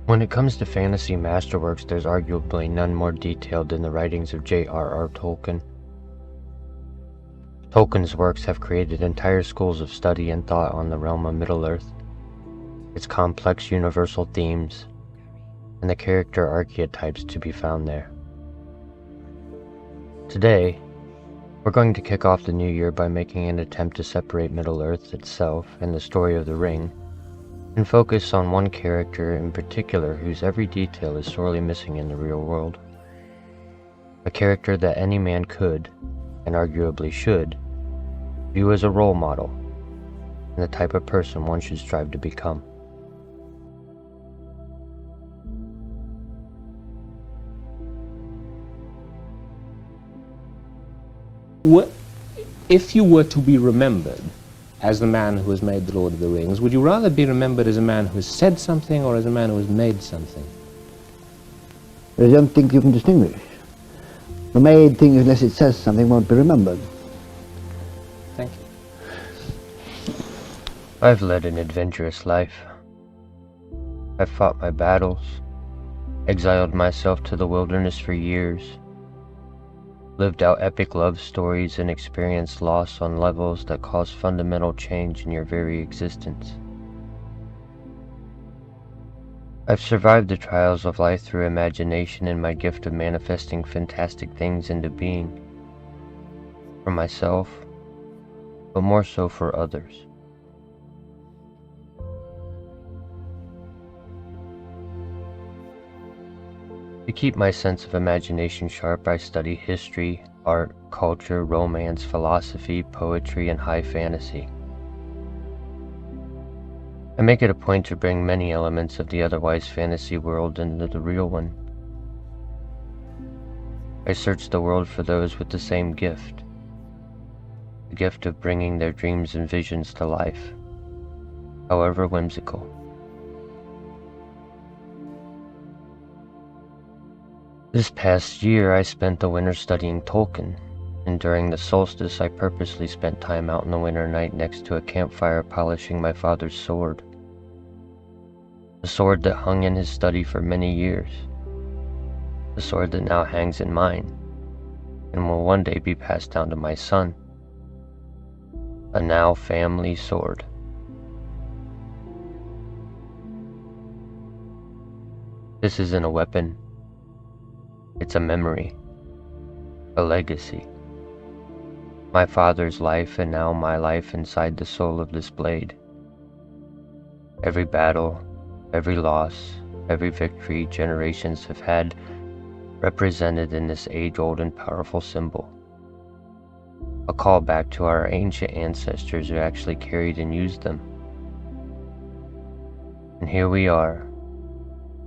When it comes to fantasy masterworks, there's arguably none more detailed than the writings of J.R.R. Tolkien. Tolkien's works have created entire schools of study and thought on the realm of Middle-earth, its complex universal themes, and the character archetypes to be found there. Today, we're going to kick off the new year by making an attempt to separate Middle-earth itself and the story of the ring, and focus on one character in particular whose every detail is sorely missing in the real world. A character that any man could, and arguably should, view as a role model, and the type of person one should strive to become. If you were to be remembered as the man who has made the Lord of the Rings, would you rather be remembered as a man who has said something or as a man who has made something? I don't think you can distinguish. The made thing, unless it says something, won't be remembered. Thank you. I've led an adventurous life. I've fought my battles, exiled myself to the wilderness for years, lived out epic love stories, and experienced loss on levels that cause fundamental change in your very existence. I've survived the trials of life through imagination and my gift of manifesting fantastic things into being, for myself, but more so for others. To keep my sense of imagination sharp, I study history, art, culture, romance, philosophy, poetry, and high fantasy. I make it a point to bring many elements of the otherwise fantasy world into the real one. I search the world for those with the same gift, the gift of bringing their dreams and visions to life, however whimsical. This past year, I spent the winter studying Tolkien, and during the solstice, I purposely spent time out in the winter night next to a campfire polishing my father's sword. The sword that hung in his study for many years. The sword that now hangs in mine, and will one day be passed down to my son. A now family sword. This isn't a weapon. It's a memory, a legacy. My father's life and now my life inside the soul of this blade. Every battle, every loss, every victory generations have had represented in this age-old and powerful symbol. A call back to our ancient ancestors who actually carried and used them. And here we are,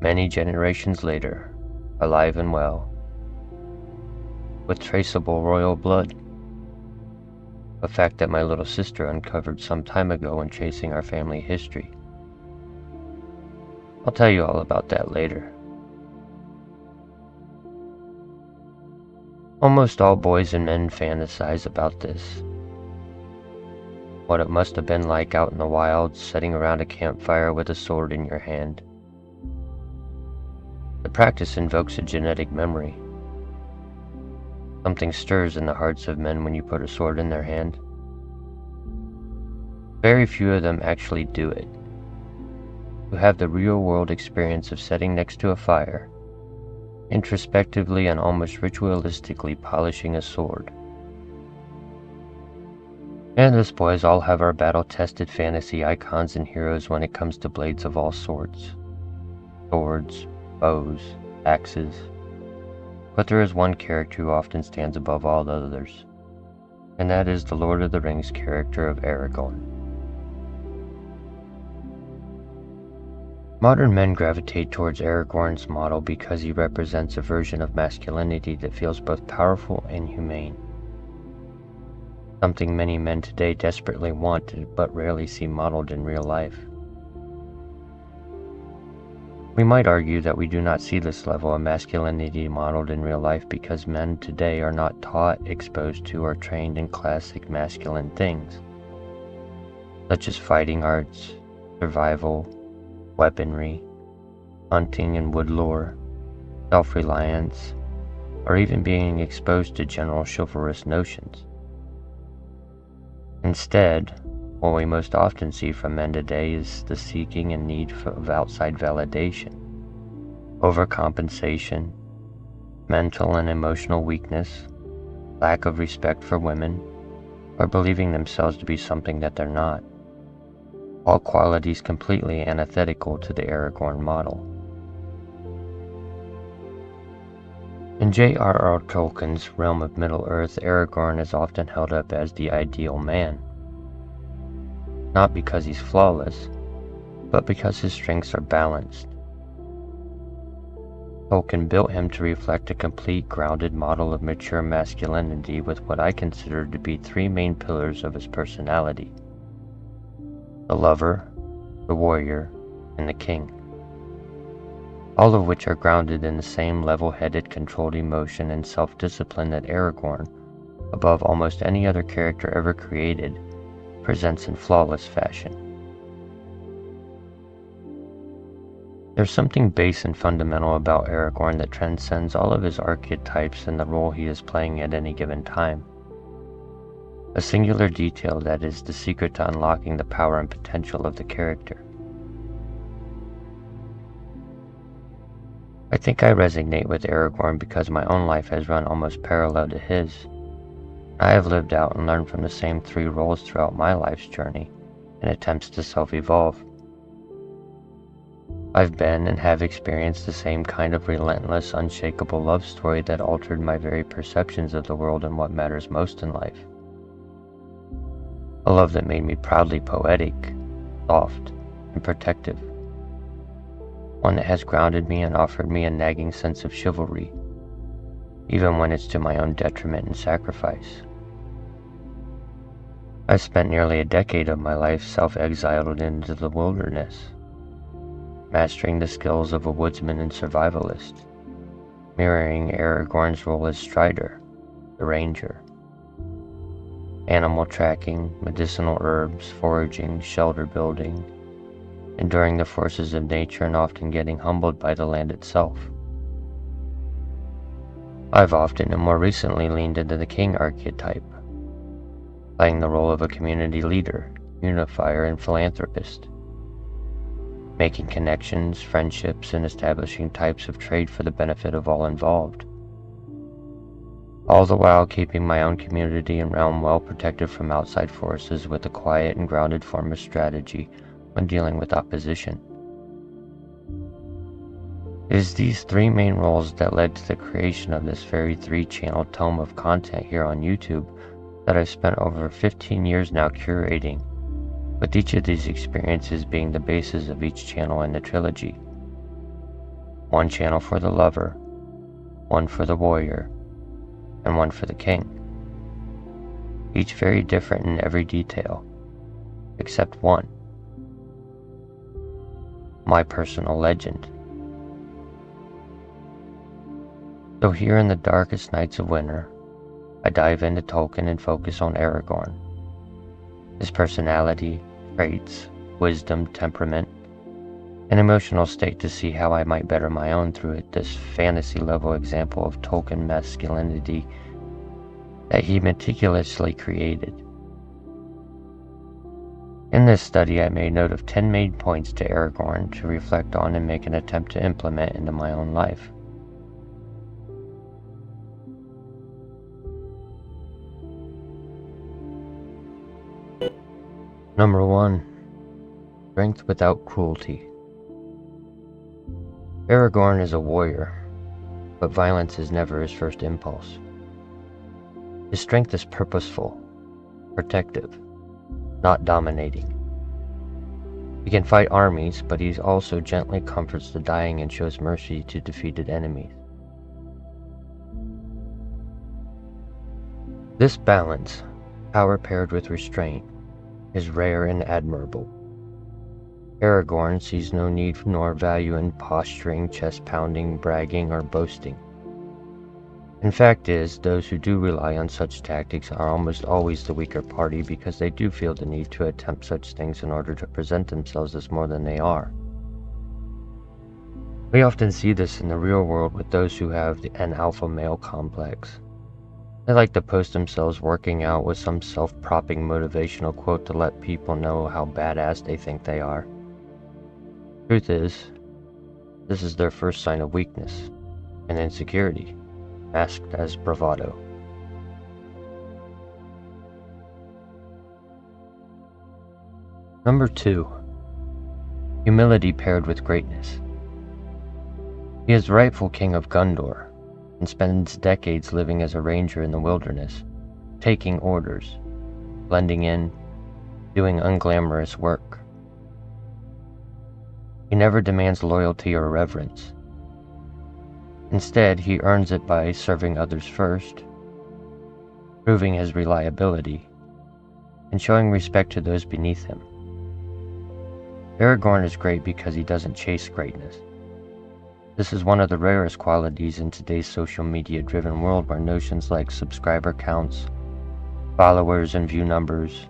many generations later, alive and well, with traceable royal blood, a fact that my little sister uncovered some time ago when tracing our family history. I'll tell you all about that later. Almost all boys and men fantasize about this. What it must have been like out in the wild, sitting around a campfire with a sword in your hand. The practice invokes a genetic memory. Something stirs in the hearts of men when you put a sword in their hand. Very few of them actually do it, who have the real-world experience of sitting next to a fire, introspectively and almost ritualistically polishing a sword. And us boys all have our battle-tested fantasy icons and heroes when it comes to blades of all sorts. Swords, bows, axes. But there is one character who often stands above all the others, and that is the Lord of the Rings character of Aragorn. Modern men gravitate towards Aragorn's model because he represents a version of masculinity that feels both powerful and humane. Something many men today desperately want but rarely see modeled in real life. We might argue that we do not see this level of masculinity modeled in real life because men today are not taught, exposed to, or trained in classic masculine things, such as fighting arts, survival, weaponry, hunting and wood lore, self-reliance, or even being exposed to general chivalrous notions. Instead, what we most often see from men today is the seeking and need of outside validation, overcompensation, mental and emotional weakness, lack of respect for women, or believing themselves to be something that they're not. All qualities completely antithetical to the Aragorn model. In J.R.R. Tolkien's realm of Middle-earth, Aragorn is often held up as the ideal man. Not because he's flawless, but because his strengths are balanced. Tolkien built him to reflect a complete, grounded model of mature masculinity with what I consider to be three main pillars of his personality: the lover, the warrior, and the king. All of which are grounded in the same level-headed, controlled emotion and self-discipline that Aragorn, above almost any other character ever created, presents in flawless fashion. There's something base and fundamental about Aragorn that transcends all of his archetypes and the role he is playing at any given time. A singular detail that is the secret to unlocking the power and potential of the character. I think I resonate with Aragorn because my own life has run almost parallel to his. I have lived out and learned from the same three roles throughout my life's journey in attempts to self-evolve. I've been and have experienced the same kind of relentless, unshakable love story that altered my very perceptions of the world and what matters most in life. A love that made me proudly poetic, soft, and protective. One that has grounded me and offered me a nagging sense of chivalry, even when it's to my own detriment and sacrifice. I've spent nearly a decade of my life self-exiled into the wilderness, mastering the skills of a woodsman and survivalist, mirroring Aragorn's role as Strider, the ranger. Animal tracking, medicinal herbs, foraging, shelter building, enduring the forces of nature and often getting humbled by the land itself. I've often and more recently leaned into the king archetype, playing the role of a community leader, unifier, and philanthropist, making connections, friendships, and establishing types of trade for the benefit of all involved. All the while keeping my own community and realm well protected from outside forces with a quiet and grounded form of strategy when dealing with opposition. It is these three main roles that led to the creation of this very three-channel tome of content here on YouTube that I've spent over 15 years now curating, with each of these experiences being the basis of each channel in the trilogy. One channel for the lover, one for the warrior, and one for the king. Each very different in every detail, except one: my personal legend. So here in the darkest nights of winter, I dive into Tolkien and focus on Aragorn, his personality, traits, wisdom, temperament, and emotional state to see how I might better my own through it, this fantasy-level example of Tolkien masculinity that he meticulously created. In this study, I made note of 10 main points to Aragorn to reflect on and make an attempt to implement into my own life. Number 1. Strength without cruelty. Aragorn is a warrior, but violence is never his first impulse. His strength is purposeful, protective, not dominating. He can fight armies, but he also gently comforts the dying and shows mercy to defeated enemies. This balance, power paired with restraint, is rare and admirable. Aragorn sees no need nor value in posturing, chest-pounding, bragging, or boasting. In fact is, those who do rely on such tactics are almost always the weaker party because they do feel the need to attempt such things in order to present themselves as more than they are. We often see this in the real world with those who have an alpha male complex. They like to post themselves working out with some self-propping motivational quote to let people know how badass they think they are. Truth is, this is their first sign of weakness and insecurity, masked as bravado. Number 2. Humility paired with greatness. He is rightful king of Gondor, and spends decades living as a ranger in the wilderness, taking orders, blending in, doing unglamorous work. He never demands loyalty or reverence. Instead, he earns it by serving others first, proving his reliability, and showing respect to those beneath him. Aragorn is great because he doesn't chase greatness. This is one of the rarest qualities in today's social media-driven world, where notions like subscriber counts, followers, and view numbers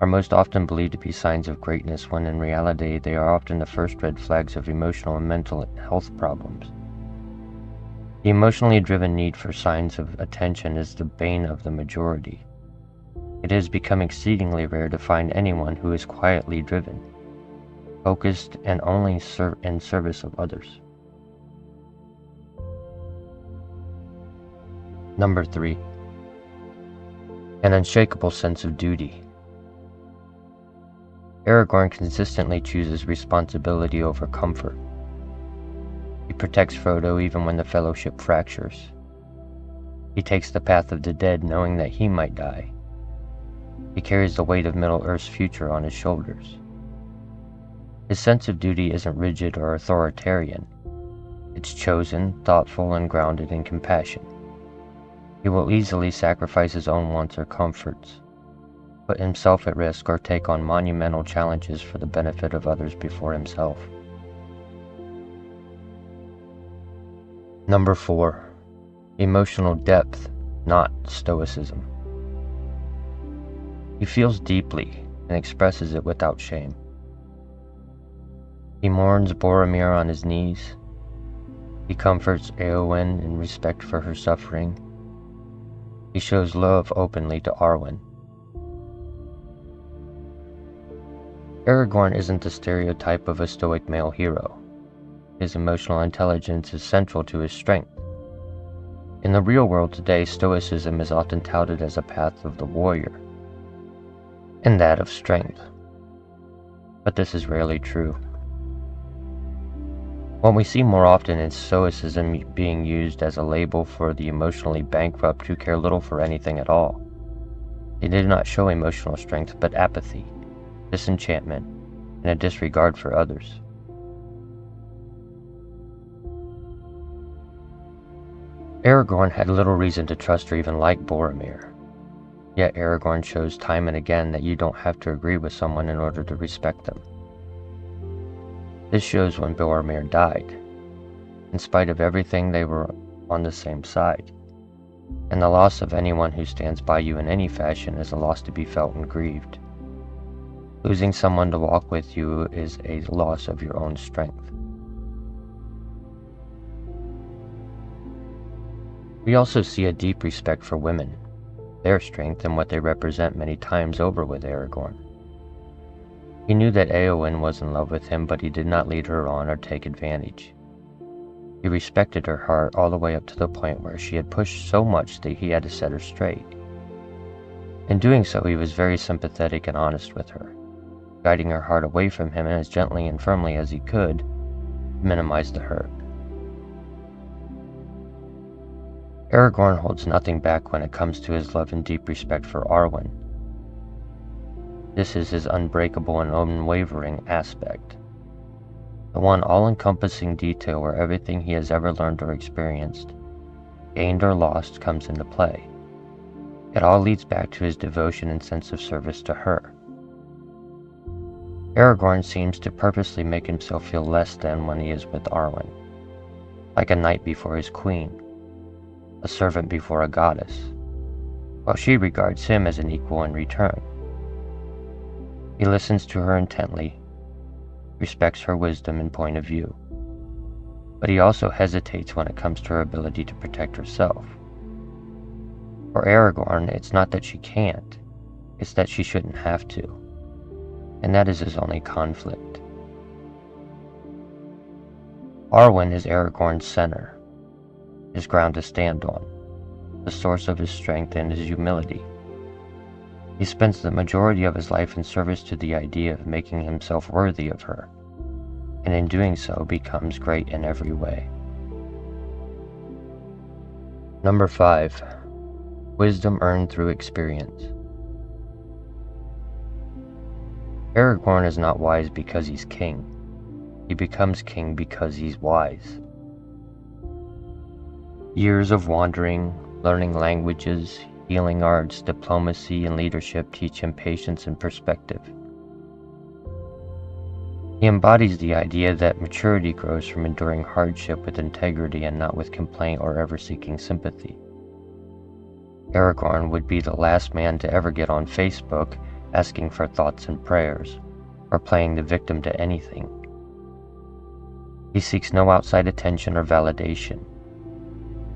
are most often believed to be signs of greatness, when in reality they are often the first red flags of emotional and mental health problems. The emotionally driven need for signs of attention is the bane of the majority. It has become exceedingly rare to find anyone who is quietly driven, focused, and only in service of others. Number 3. An unshakable sense of duty. Aragorn consistently chooses responsibility over comfort. He protects Frodo even when the Fellowship fractures. He takes the path of the dead knowing that he might die. He carries the weight of Middle-earth's future on his shoulders. His sense of duty isn't rigid or authoritarian. It's chosen, thoughtful, and grounded in compassion. He will easily sacrifice his own wants or comforts, put himself at risk, or take on monumental challenges for the benefit of others before himself. Number 4. Emotional depth, not stoicism. He feels deeply and expresses it without shame. He mourns Boromir on his knees. He comforts Éowyn in respect for her suffering. He shows love openly to Arwen. Aragorn isn't the stereotype of a stoic male hero. His emotional intelligence is central to his strength. In the real world today, stoicism is often touted as a path of the warrior, and that of strength. But this is rarely true. What we see more often is stoicism being used as a label for the emotionally bankrupt who care little for anything at all. They do not show emotional strength, but apathy, disenchantment, and a disregard for others. Aragorn had little reason to trust or even like Boromir. Yet Aragorn shows time and again that you don't have to agree with someone in order to respect them. This shows when Boromir died. In spite of everything, they were on the same side. And the loss of anyone who stands by you in any fashion is a loss to be felt and grieved. Losing someone to walk with you is a loss of your own strength. We also see a deep respect for women, their strength, and what they represent many times over with Aragorn. He knew that Éowyn was in love with him, but he did not lead her on or take advantage. He respected her heart all the way up to the point where she had pushed so much that he had to set her straight. In doing so, he was very sympathetic and honest with her, guiding her heart away from him as gently and firmly as he could to minimize the hurt. Aragorn holds nothing back when it comes to his love and deep respect for Arwen. This is his unbreakable and unwavering aspect, the one all-encompassing detail where everything he has ever learned or experienced, gained or lost, comes into play. It all leads back to his devotion and sense of service to her. Aragorn seems to purposely make himself feel less than when he is with Arwen, like a knight before his queen, a servant before a goddess, while she regards him as an equal in return. He listens to her intently, respects her wisdom and point of view, but he also hesitates when it comes to her ability to protect herself. For Aragorn, it's not that she can't, it's that she shouldn't have to, and that is his only conflict. Arwen is Aragorn's center, his ground to stand on, the source of his strength and his humility. He spends the majority of his life in service to the idea of making himself worthy of her, and in doing so becomes great in every way. Number 5. Wisdom earned through experience. Aragorn is not wise because he's king. He becomes king because he's wise. Years of wandering, learning languages, healing arts, diplomacy, and leadership teach him patience and perspective. He embodies the idea that maturity grows from enduring hardship with integrity and not with complaint or ever seeking sympathy. Aragorn would be the last man to ever get on Facebook asking for thoughts and prayers, or playing the victim to anything. He seeks no outside attention or validation,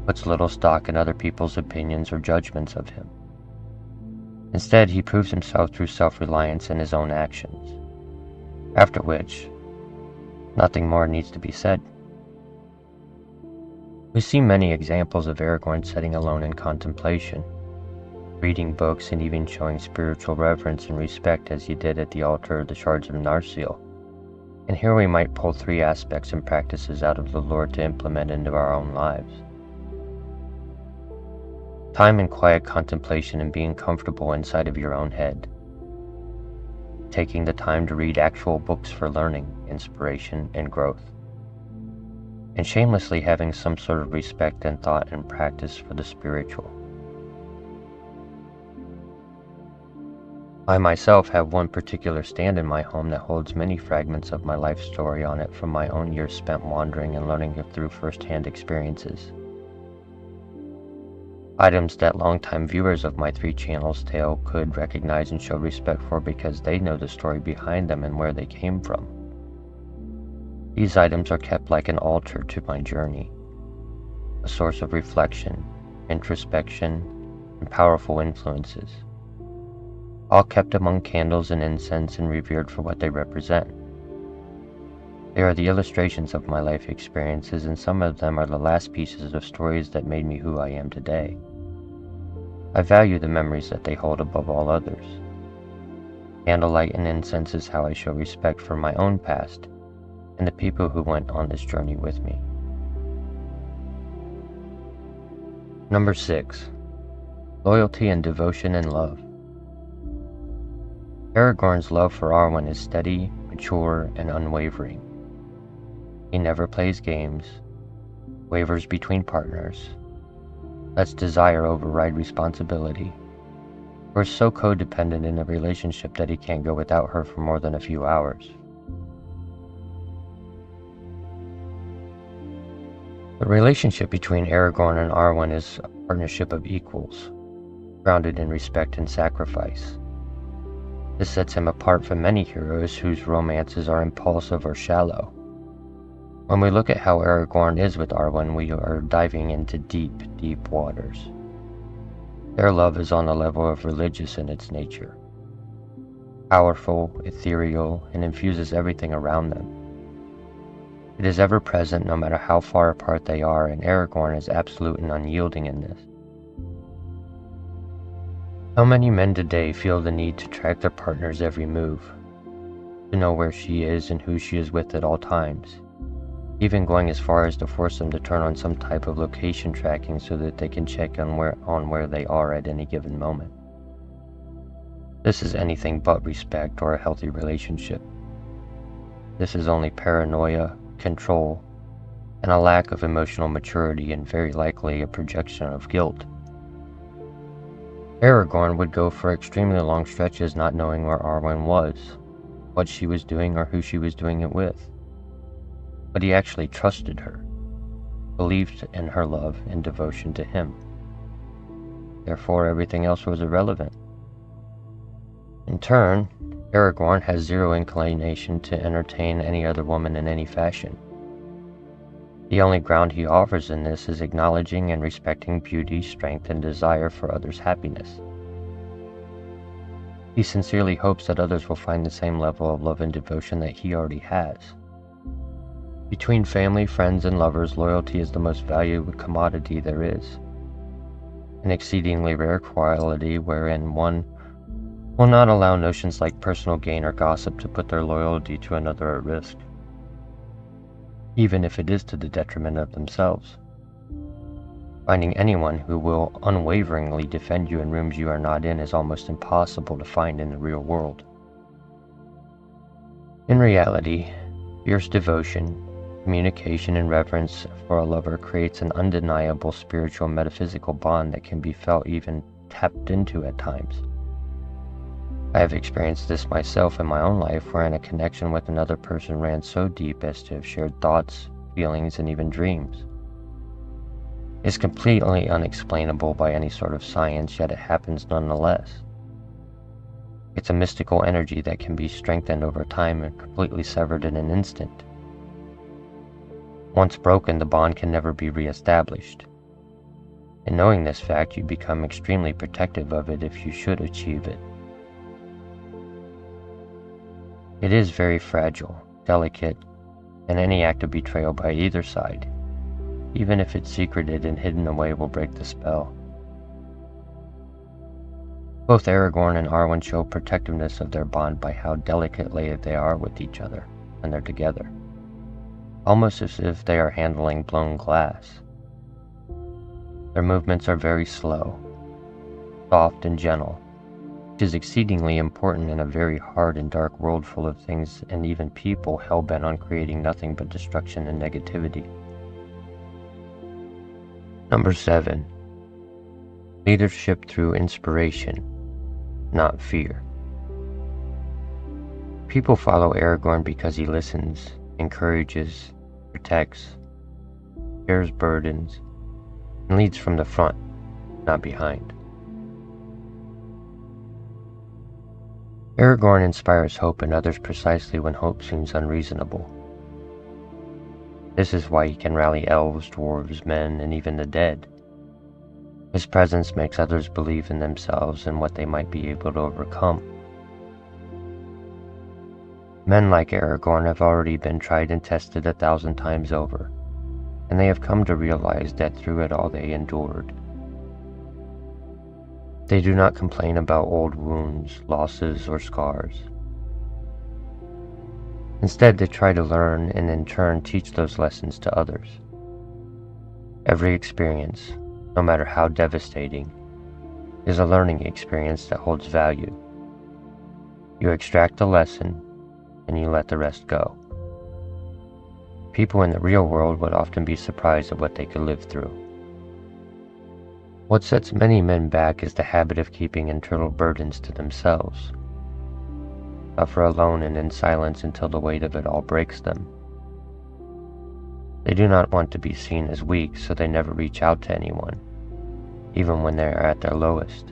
puts little stock in other people's opinions or judgments of him. Instead, he proves himself through self-reliance in his own actions, after which, nothing more needs to be said. We see many examples of Aragorn sitting alone in contemplation, reading books and even showing spiritual reverence and respect as he did at the altar of the Shards of Narsil. And here we might pull 3 aspects and practices out of the Lord to implement into our own lives. Time in quiet contemplation and being comfortable inside of your own head. Taking the time to read actual books for learning, inspiration, and growth. And shamelessly having some sort of respect and thought and practice for the spiritual. I myself have one particular stand in my home that holds many fragments of my life story on it from my own years spent wandering and learning it through first-hand experiences. Items that longtime viewers of my 3 channels tale could recognize and show respect for because they know the story behind them and where they came from. These items are kept like an altar to my journey, a source of reflection, introspection, and powerful influences, all kept among candles and incense and revered for what they represent. They are the illustrations of my life experiences, and some of them are the last pieces of stories that made me who I am today. I value the memories that they hold above all others. Candlelight and incense is how I show respect for my own past and the people who went on this journey with me. Number 6. Loyalty and devotion and love. Aragorn's love for Arwen is steady, mature, and unwavering. He never plays games, wavers between partners, lets desire override responsibility, or is so codependent in a relationship that he can't go without her for more than a few hours. The relationship between Aragorn and Arwen is a partnership of equals, grounded in respect and sacrifice. This sets him apart from many heroes whose romances are impulsive or shallow. When we look at how Aragorn is with Arwen, we are diving into deep, deep waters. Their love is on a level of religious in its nature, powerful, ethereal, and infuses everything around them. It is ever present no matter how far apart they are, and Aragorn is absolute and unyielding in this. How many men today feel the need to track their partner's every move, to know where she is and who she is with at all times, even going as far as to force them to turn on some type of location tracking so that they can check on where they are at any given moment. This is anything but respect or a healthy relationship. This is only paranoia, control, and a lack of emotional maturity, and very likely a projection of guilt. Aragorn would go for extremely long stretches not knowing where Arwen was, what she was doing, or who she was doing it with. But he actually trusted her, believed in her love and devotion to him. Therefore, everything else was irrelevant. In turn, Aragorn has zero inclination to entertain any other woman in any fashion. The only ground he offers in this is acknowledging and respecting beauty, strength, and desire for others' happiness. He sincerely hopes that others will find the same level of love and devotion that he already has. Between family, friends, and lovers, loyalty is the most valued commodity there is, an exceedingly rare quality wherein one will not allow notions like personal gain or gossip to put their loyalty to another at risk, even if it is to the detriment of themselves. Finding anyone who will unwaveringly defend you in rooms you are not in is almost impossible to find in the real world. In reality, fierce devotion, communication, and reverence for a lover creates an undeniable spiritual metaphysical bond that can be felt, even tapped into at times. I have experienced this myself in my own life, wherein a connection with another person ran so deep as to have shared thoughts, feelings, and even dreams. It's completely unexplainable by any sort of science, yet it happens nonetheless. It's a mystical energy that can be strengthened over time and completely severed in an instant. Once broken, the bond can never be re-established. And knowing this fact, you become extremely protective of it if you should achieve it. It is very fragile, delicate, and any act of betrayal by either side, even if it's secreted and hidden away, will break the spell. Both Aragorn and Arwen show protectiveness of their bond by how delicately they are with each other when they're together, almost as if they are handling blown glass. Their movements are very slow, soft, and gentle, which is exceedingly important in a very hard and dark world full of things and even people hell-bent on creating nothing but destruction and negativity. Number 7. Leadership through inspiration, not fear. People follow Aragorn because he listens, encourages, protects, bears burdens, and leads from the front, not behind. Aragorn inspires hope in others precisely when hope seems unreasonable. This is why he can rally elves, dwarves, men, and even the dead. His presence makes others believe in themselves and what they might be able to overcome. Men like Aragorn have already been tried and tested 1,000 times over, and they have come to realize that through it all they endured. They do not complain about old wounds, losses, or scars. Instead, they try to learn and in turn teach those lessons to others. Every experience, no matter how devastating, is a learning experience that holds value. You extract a lesson, and you let the rest go. People in the real world would often be surprised at what they could live through. What sets many men back is the habit of keeping internal burdens to themselves. Suffer alone and in silence until the weight of it all breaks them. They do not want to be seen as weak, so they never reach out to anyone, even when they are at their lowest.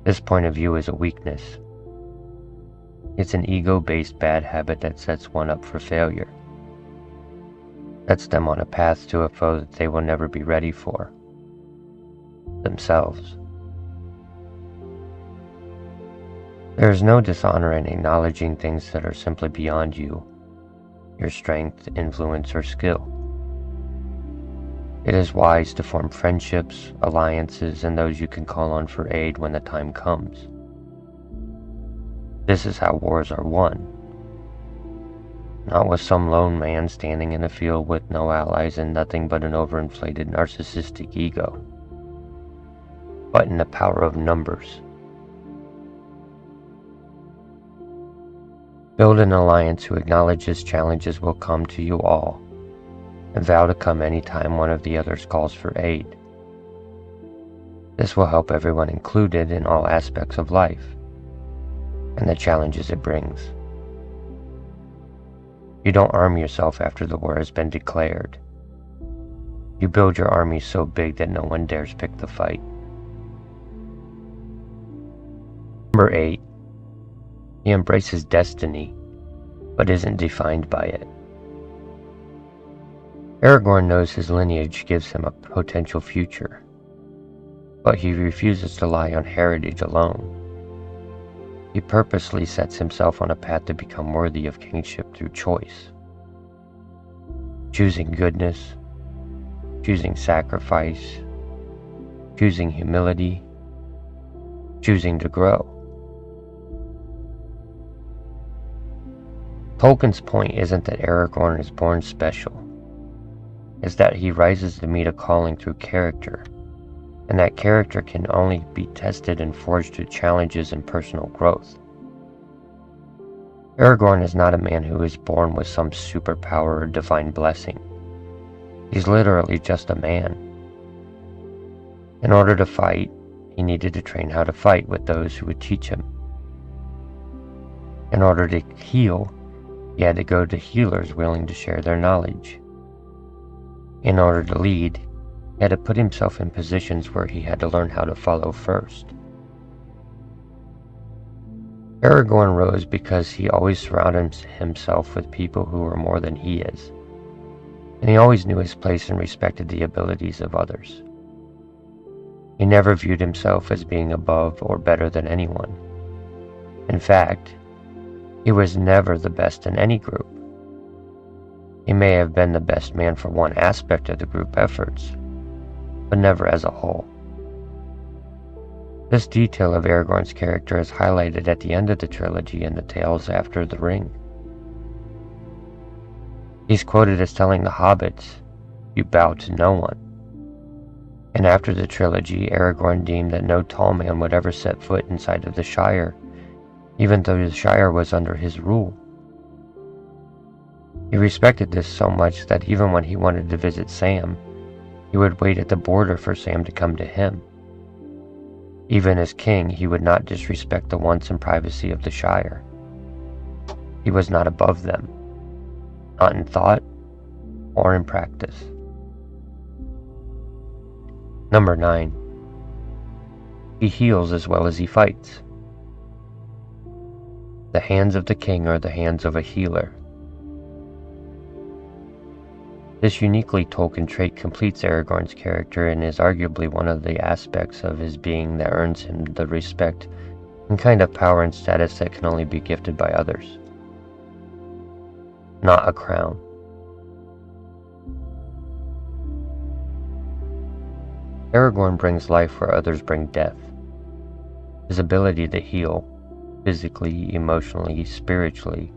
This point of view is a weakness. It's an ego-based bad habit that sets one up for failure. Sets them on a path to a foe that they will never be ready for. Themselves. There is no dishonor in acknowledging things that are simply beyond you, your strength, influence, or skill. It is wise to form friendships, alliances, and those you can call on for aid when the time comes. This is how wars are won. Not with some lone man standing in a field with no allies and nothing but an overinflated narcissistic ego, but in the power of numbers. Build an alliance who acknowledges challenges will come to you all, and vow to come any time one of the others calls for aid. This will help everyone included in all aspects of life, and the challenges it brings. You don't arm yourself after the war has been declared. You build your army so big that no one dares pick the fight. Number 8. He embraces destiny, but isn't defined by it. Aragorn knows his lineage gives him a potential future, but he refuses to rely on heritage alone. He purposely sets himself on a path to become worthy of kingship through choice, choosing goodness, choosing sacrifice, choosing humility, choosing to grow. Tolkien's point isn't that Aragorn is born special. It's that he rises to meet a calling through character, and that character can only be tested and forged through challenges and personal growth. Aragorn is not a man who is born with some superpower or divine blessing. He's literally just a man. In order to fight, he needed to train how to fight with those who would teach him. In order to heal, he had to go to healers willing to share their knowledge. In order to lead, he had to put himself in positions where he had to learn how to follow first. Aragorn rose because he always surrounded himself with people who were more than he is, and he always knew his place and respected the abilities of others. He never viewed himself as being above or better than anyone. In fact, he was never the best in any group. He may have been the best man for one aspect of the group efforts, but never as a whole. This detail of Aragorn's character is highlighted at the end of the trilogy in the Tales After the Ring. He's quoted as telling the hobbits, "You bow to no one." And after the trilogy, Aragorn deemed that no tall man would ever set foot inside of the Shire, even though the Shire was under his rule. He respected this so much that even when he wanted to visit Sam, he would wait at the border for Sam to come to him. Even as king, he would not disrespect the wants and privacy of the Shire. He was not above them, not in thought or in practice. Number 9. He heals as well as he fights. The hands of the king are the hands of a healer. This uniquely Tolkien trait completes Aragorn's character and is arguably one of the aspects of his being that earns him the respect and kind of power and status that can only be gifted by others. Not a crown. Aragorn brings life where others bring death. His ability to heal, physically, emotionally, spiritually,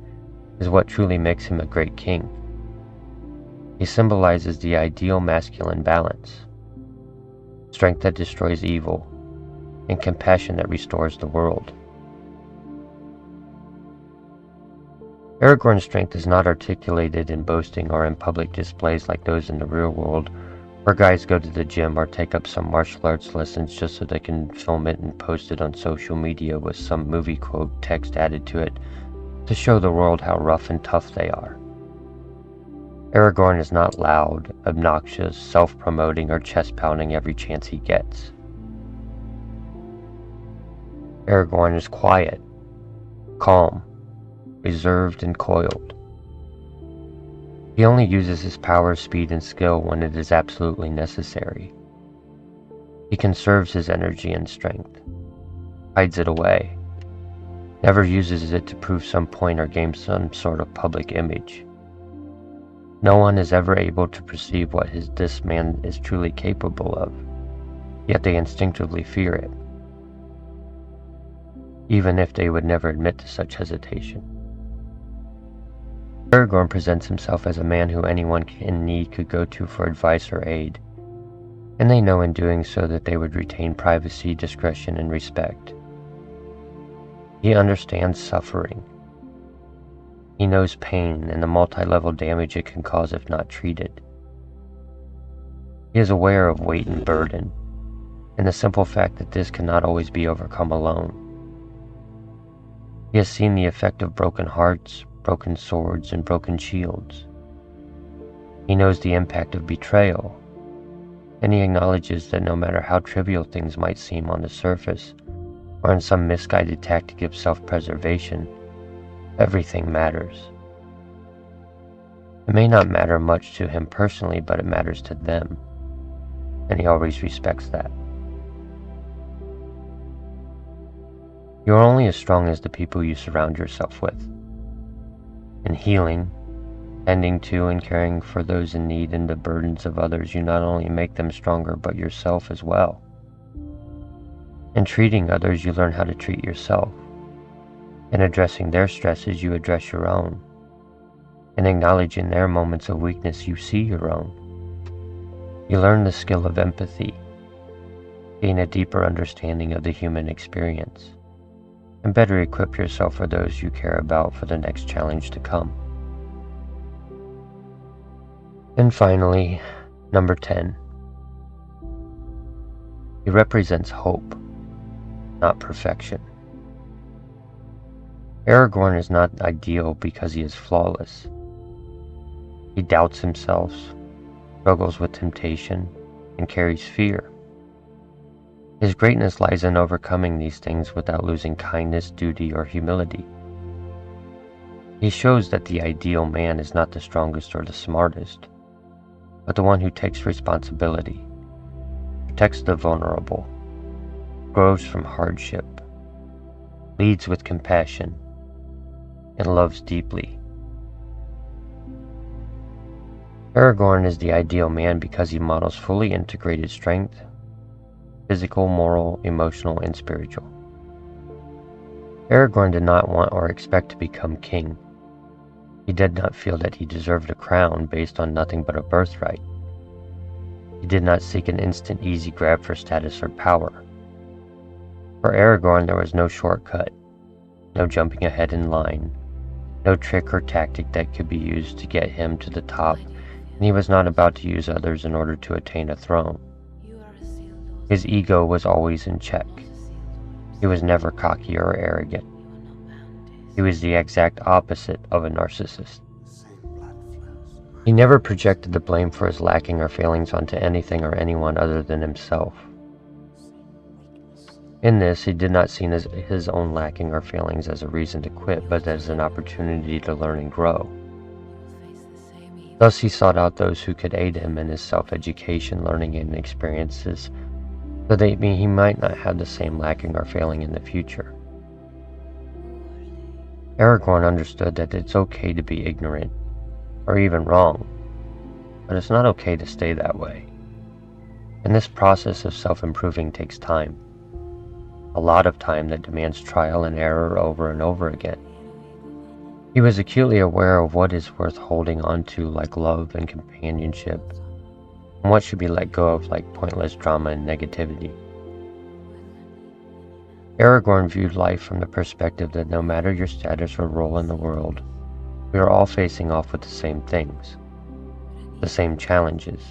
is what truly makes him a great king. He symbolizes the ideal masculine balance, strength that destroys evil, and compassion that restores the world. Aragorn's strength is not articulated in boasting or in public displays like those in the real world, where guys go to the gym or take up some martial arts lessons just so they can film it and post it on social media with some movie quote text added to it to show the world how rough and tough they are. Aragorn is not loud, obnoxious, self-promoting, or chest-pounding every chance he gets. Aragorn is quiet, calm, reserved, and coiled. He only uses his power, speed, and skill when it is absolutely necessary. He conserves his energy and strength, hides it away, never uses it to prove some point or gain some sort of public image. No one is ever able to perceive what this man is truly capable of, yet they instinctively fear it, even if they would never admit to such hesitation. Aragorn presents himself as a man who anyone in need could go to for advice or aid, and they know in doing so that they would retain privacy, discretion, and respect. He understands suffering. He knows pain and the multi-level damage it can cause if not treated. He is aware of weight and burden, and the simple fact that this cannot always be overcome alone. He has seen the effect of broken hearts, broken swords, and broken shields. He knows the impact of betrayal, and he acknowledges that no matter how trivial things might seem on the surface, or in some misguided tactic of self-preservation, everything matters. It may not matter much to him personally, but it matters to them, and he always respects that. You're only as strong as the people you surround yourself with. In healing, tending to and caring for those in need and the burdens of others, you not only make them stronger, but yourself as well. In treating others, you learn how to treat yourself. In addressing their stresses, you address your own. In acknowledging their moments of weakness, you see your own. You learn the skill of empathy, gain a deeper understanding of the human experience, and better equip yourself for those you care about for the next challenge to come. And finally, number 10. He represents hope, not perfection. Aragorn is not ideal because he is flawless. He doubts himself, struggles with temptation, and carries fear. His greatness lies in overcoming these things without losing kindness, duty, or humility. He shows that the ideal man is not the strongest or the smartest, but the one who takes responsibility, protects the vulnerable, grows from hardship, leads with compassion, and loves deeply. Aragorn is the ideal man because he models fully integrated strength, physical, moral, emotional, and spiritual. Aragorn did not want or expect to become king. He did not feel that he deserved a crown based on nothing but a birthright. He did not seek an instant easy grab for status or power. For Aragorn, there was no shortcut, no jumping ahead in line, no trick or tactic that could be used to get him to the top, and he was not about to use others in order to attain a throne. His ego was always in check. He was never cocky or arrogant. He was the exact opposite of a narcissist. He never projected the blame for his lacking or failings onto anything or anyone other than himself. In this, he did not see his own lacking or failings as a reason to quit, but as an opportunity to learn and grow. Thus, he sought out those who could aid him in his self-education, learning, and experiences, so that he might not have the same lacking or failing in the future. Aragorn understood that it's okay to be ignorant, or even wrong, but it's not okay to stay that way. And this process of self-improving takes time. A lot of time that demands trial and error over and over again. He was acutely aware of what is worth holding on to, like love and companionship, and what should be let go of, like pointless drama and negativity. Aragorn viewed life from the perspective that no matter your status or role in the world, we are all facing off with the same things, the same challenges,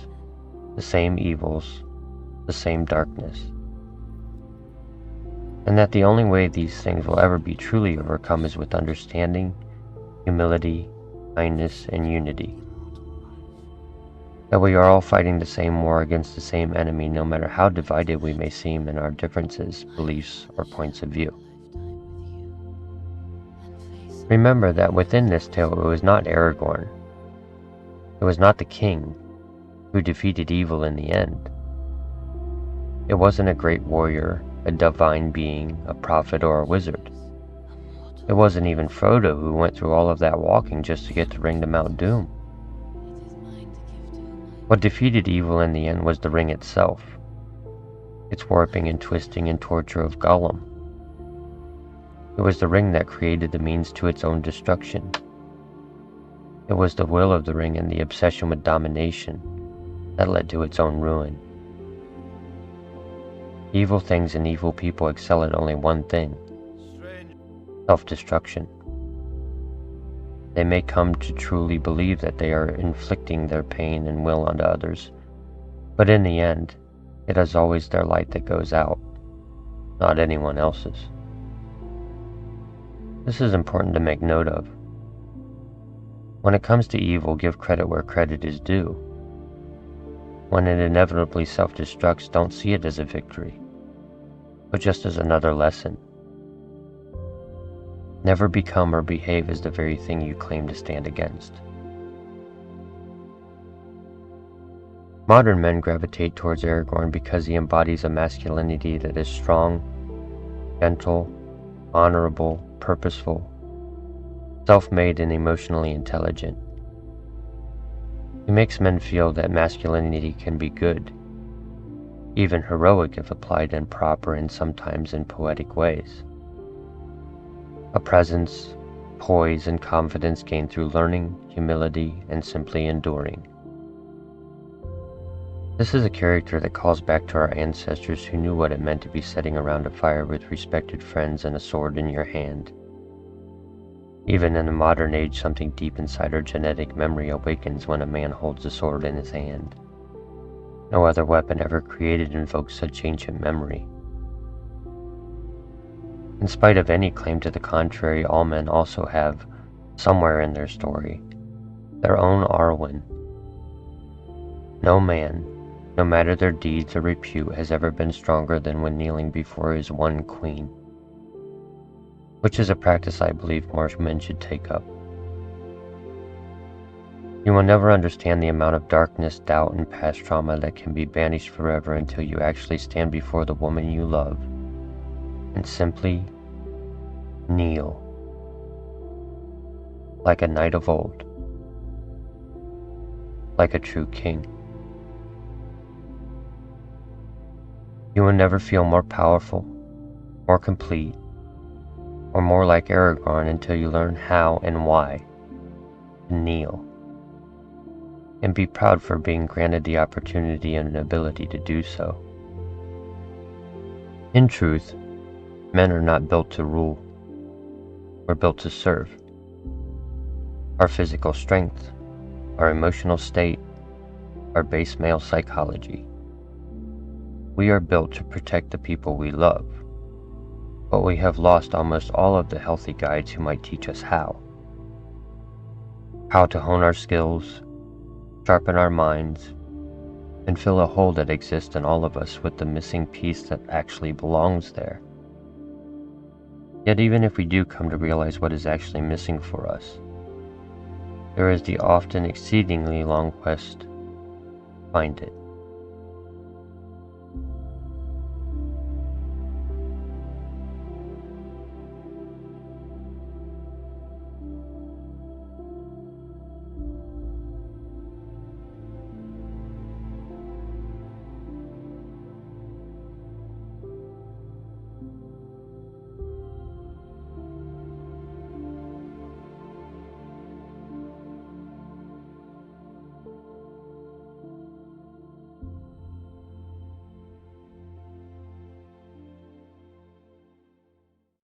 the same evils, the same darkness, and that the only way these things will ever be truly overcome is with understanding, humility, kindness, and unity. That we are all fighting the same war against the same enemy, no matter how divided we may seem in our differences, beliefs, or points of view. Remember that within this tale it was not Aragorn, it was not the king who defeated evil in the end. It wasn't a great warrior, a divine being, a prophet, or a wizard. It wasn't even Frodo who went through all of that walking just to get the ring to Mount Doom. What defeated evil in the end was the ring itself, its warping and twisting and torture of Gollum. It was the ring that created the means to its own destruction. It was the will of the ring and the obsession with domination that led to its own ruin. Evil things and evil people excel at only one thing: self-destruction. They may come to truly believe that they are inflicting their pain and will onto others, but in the end, it is always their light that goes out, not anyone else's. This is important to make note of. When it comes to evil, give credit where credit is due. When it inevitably self-destructs, don't see it as a victory, but just as another lesson. Never become or behave as the very thing you claim to stand against. Modern men gravitate towards Aragorn because he embodies a masculinity that is strong, gentle, honorable, purposeful, self-made, and emotionally intelligent. He makes men feel that masculinity can be good, even heroic if applied in proper and sometimes in poetic ways. A presence, poise, and confidence gained through learning, humility, and simply enduring. This is a character that calls back to our ancestors who knew what it meant to be sitting around a fire with respected friends and a sword in your hand. Even in the modern age, something deep inside our genetic memory awakens when a man holds a sword in his hand. No other weapon ever created invokes such ancient memory. In spite of any claim to the contrary, all men also have, somewhere in their story, their own Arwen. No man, no matter their deeds or repute, has ever been stronger than when kneeling before his one queen, which is a practice I believe more men should take up. You will never understand the amount of darkness, doubt, and past trauma that can be banished forever until you actually stand before the woman you love and simply kneel like a knight of old, like a true king. You will never feel more powerful, more complete, or more like Aragorn until you learn how and why to kneel, and be proud for being granted the opportunity and ability to do so. In truth, men are not built to rule. We're built to serve. Our physical strength, our emotional state, our base male psychology. We are built to protect the people we love, but we have lost almost all of the healthy guides who might teach us how. How to hone our skills, sharpen our minds, and fill a hole that exists in all of us with the missing piece that actually belongs there. Yet even if we do come to realize what is actually missing for us, there is the often exceedingly long quest to find it.